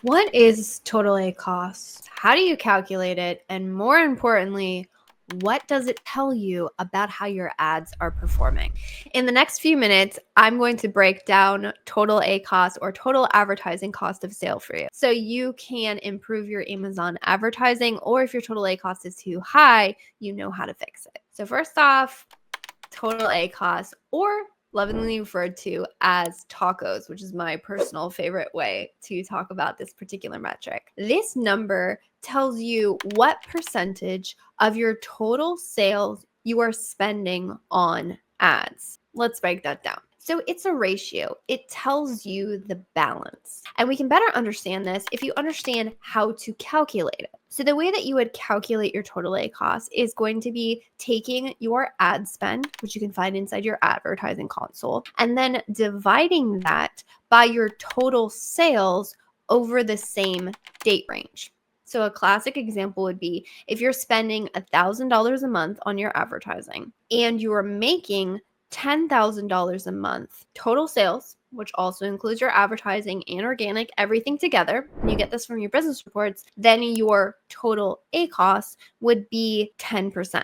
What is total ACoS? How do you calculate it? And more importantly, what does it tell you about how your ads are performing? In the next few minutes, I'm going to break down total ACoS, or total advertising cost of sale, for you, so you can improve your Amazon advertising, or if your total ACoS is too high, you know how to fix it. So first off, total ACoS, or lovingly referred to as TACoS, which is my personal favorite way to talk about this particular metric. This number tells you what percentage of your total sales you are spending on ads. Let's break that down. So it's a ratio. It tells you the balance. And we can better understand this if you understand how to calculate it. So the way that you would calculate your total ACoS is going to be taking your ad spend, which you can find inside your advertising console, and then dividing that by your total sales over the same date range. So a classic example would be if you're spending $1,000 a month on your advertising and you are making $10,000 a month total sales, which also includes your advertising and organic, everything together, and you get this from your business reports, then your total ACoS would be 10%.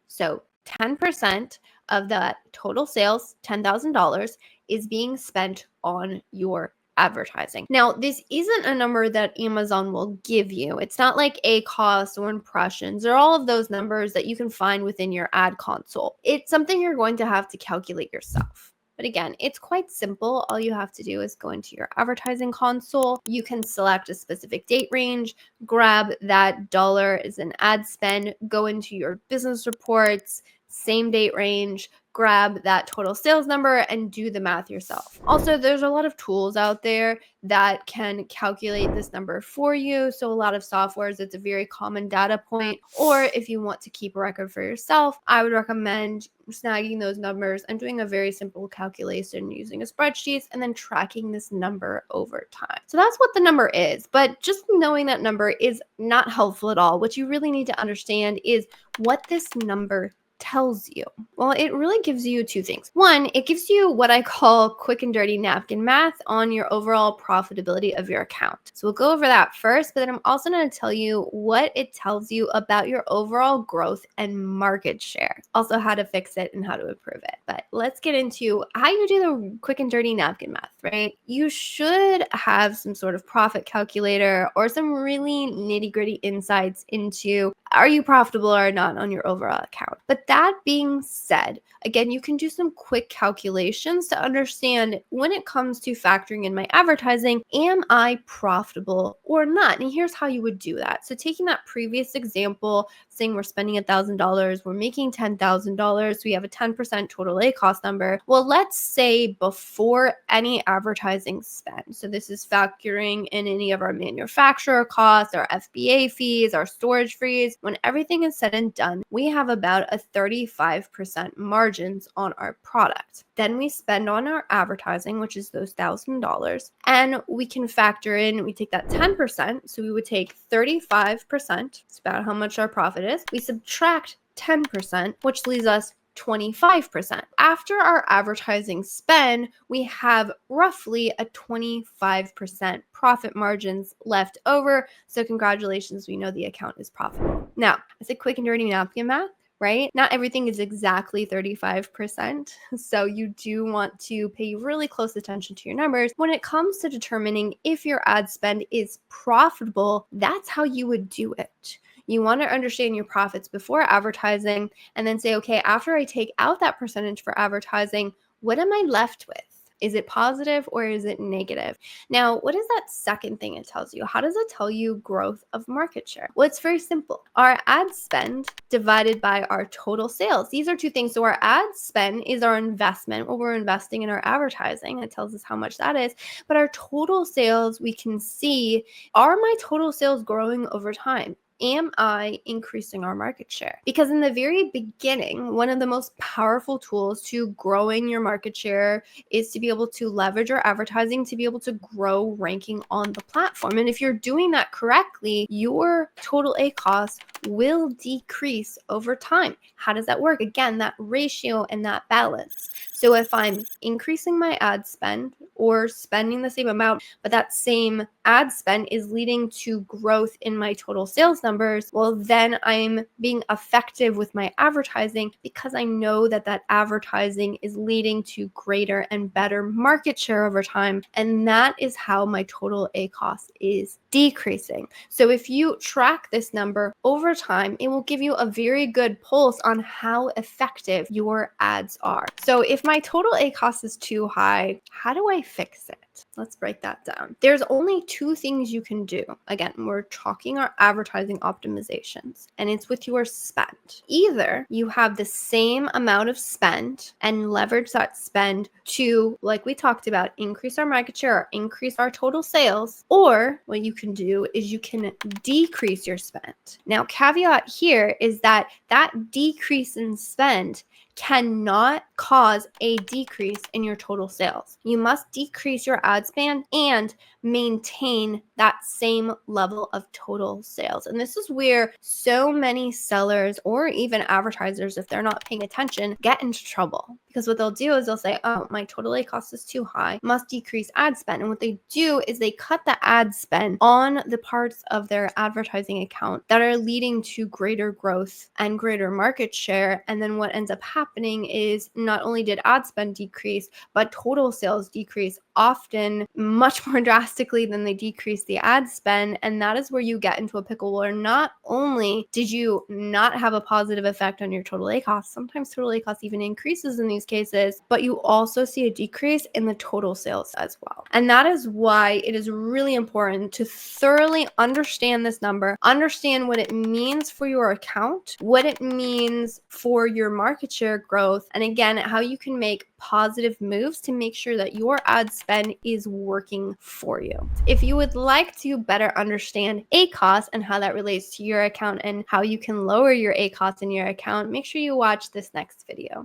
So 10% of that total sales, $10,000, is being spent on your advertising. Now, this isn't a number that Amazon will give you. It's not like ACoS or impressions or all of those numbers that you can find within your ad console. It's something you're going to have to calculate yourself. But again, it's quite simple. All you have to do is go into your advertising console. You can select a specific date range, grab that dollar as an ad spend, go into your business reports, same date range, grab that total sales number and do the math yourself. Also, there's a lot of tools out there that can calculate this number for you. So a lot of softwares, it's a very common data point. Or if you want to keep a record for yourself, I would recommend snagging those numbers and doing a very simple calculation using a spreadsheet and then tracking this number over time. So that's what the number is. But just knowing that number is not helpful at all. What you really need to understand is what this number tells you. Well, it really gives you two things. One, it gives you what I call quick and dirty napkin math on your overall profitability of your account. So we'll go over that first, but then I'm also going to tell you what it tells you about your overall growth and market share. Also how to fix it and how to improve it. But let's get into how you do the quick and dirty napkin math, right? You should have some sort of profit calculator or some really nitty-gritty insights into are you profitable or not on your overall account. But that being said, again, you can do some quick calculations to understand when it comes to factoring in my advertising, am I profitable or not? And here's how you would do that. So taking that previous example, saying we're spending $1,000, we're making $10,000, we have a 10% total ACoS number. Well, let's say before any advertising spend. So this is factoring in any of our manufacturer costs, our FBA fees, our storage fees. When everything is said and done, we have about a 35% margins on our product. Then we spend on our advertising, which is those $1,000, and we can factor in, we take that 10%, so we would take 35%, it's about how much our profit is. We subtract 10%, which leaves us 25%. After our advertising spend, we have roughly a 25% profit margins left over. So congratulations, we know the account is profitable. Now, I said quick and dirty napkin math, right? Not everything is exactly 35%. So you do want to pay really close attention to your numbers. When it comes to determining if your ad spend is profitable, that's how you would do it. You want to understand your profits before advertising and then say, okay, after I take out that percentage for advertising, what am I left with? Is it positive or is it negative? Now, what is that second thing it tells you? How does it tell you growth of market share? Well, it's very simple. Our ad spend divided by our total sales. These are two things. So our ad spend is our investment, what we're investing in our advertising. It tells us how much that is. But our total sales, we can see, are my total sales growing over time? Am I increasing our market share? Because in the very beginning, one of the most powerful tools to growing your market share is to be able to leverage your advertising to be able to grow ranking on the platform. And if you're doing that correctly, your total ACoS will decrease over time. How does that work? Again, that ratio and that balance. So if I'm increasing my ad spend or spending the same amount, but that same ad spend is leading to growth in my total sales numbers, well, then I'm being effective with my advertising because I know that that advertising is leading to greater and better market share over time. And that is how my total ACoS is decreasing. So if you track this number over time, it will give you a very good pulse on how effective your ads are. So if my total ACoS is too high, how do I fix it? Let's break that down. There's only two things you can do. Again, we're talking our advertising optimizations, and it's with your spend. Either you have the same amount of spend and leverage that spend to, like we talked about, increase our market share or increase our total sales, or what you can do is you can decrease your spend. Now, caveat here is that that decrease in spend cannot cause a decrease in your total sales. You must decrease your ad spend and maintain that same level of total sales. And this is where so many sellers or even advertisers, if they're not paying attention, get into trouble. Because what they'll do is they'll say, oh, my total ACoS is too high, must decrease ad spend. And what they do is they cut the ad spend on the parts of their advertising account that are leading to greater growth and greater market share. And then what ends up happening is not only did ad spend decrease, but total sales decrease, often much more drastically than they decrease the ad spend. And that is where you get into a pickle where not only did you not have a positive effect on your total ACoS, sometimes total ACoS even increases in these cases, but you also see a decrease in the total sales as well. And that is why it is really important to thoroughly understand this number, understand what it means for your account, what it means for your market share growth, and again, how you can make positive moves to make sure that your ad spend is working for you. If you would like to better understand ACoS and how that relates to your account and how you can lower your ACoS in your account, make sure you watch this next video.